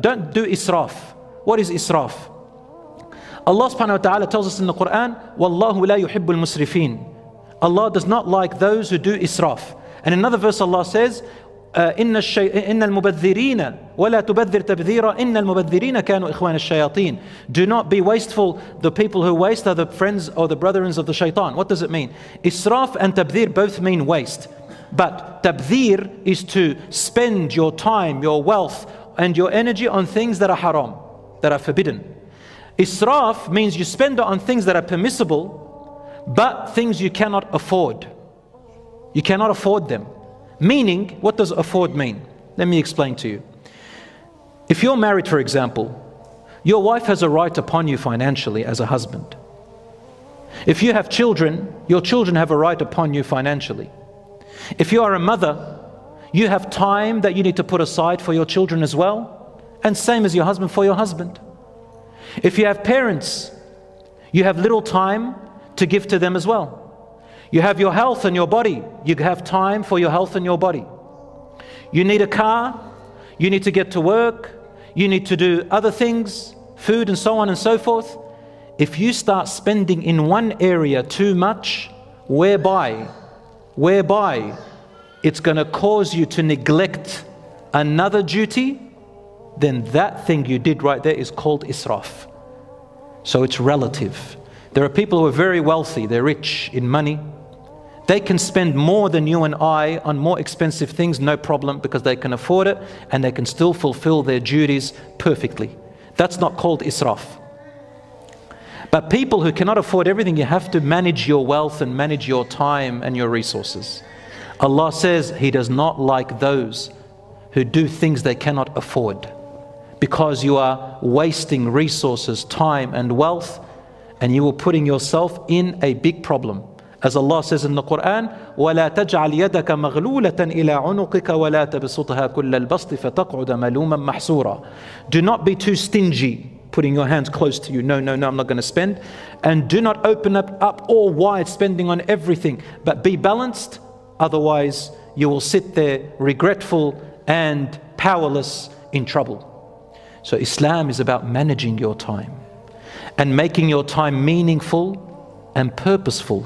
don't do israf. What is israf? Allah subhanahu wa ta'ala tells us in the Quran, Wallahu la yuhibbul musrifin. Allah does not like those who do israf. And in another verse Allah says, إن المبذرين ولا تبذر تبذيرا إن المبذرين كانوا إخوان الشياطين. Do not be wasteful. The people who waste are the friends or the brethren of the shaitan. What does it mean? Israf and tabdhir both mean waste. But tabdhir is to spend your time, your wealth and your energy on things that are haram, that are forbidden. Israf means you spend it on things that are permissible, but things you cannot afford. You cannot afford them. Meaning, what does afford mean? Let me explain to you. If you're married, for example, your wife has a right upon you financially as a husband. If you have children, your children have a right upon you financially. If you are a mother, you have time that you need to put aside for your children as well, and same as your husband for your husband. If you have parents, you have little time to give to them as well. You have your health and your body. You have time for your health and your body. You need a car. You need to get to work. You need to do other things, food and so on and so forth. If you start spending in one area too much, whereby it's going to cause you to neglect another duty, then that thing you did right there is called israf. So it's relative. There are people who are very wealthy, they're rich in money. They can spend more than you and I on more expensive things, no problem, because they can afford it and they can still fulfill their duties perfectly. That's not called israf. But people who cannot afford everything, you have to manage your wealth and manage your time and your resources. Allah says He does not like those who do things they cannot afford, because you are wasting resources, time and wealth, and you are putting yourself in a big problem. As Allah says in the Quran, وَلَا تَجْعَلْ يَدَكَ مَغْلُولَةً إِلَىٰ عُنُقِكَ وَلَا تَبْسُطْهَا كُلَّ الْبَسْطِ فَتَقْعُدَ مَلُومًا مَحْسُورًا. Do not be too stingy, putting your hands close to you. No, I'm not going to spend. And do not open up all wide, spending on everything. But be balanced, otherwise you will sit there regretful and powerless, in trouble. So Islam is about managing your time and making your time meaningful and purposeful.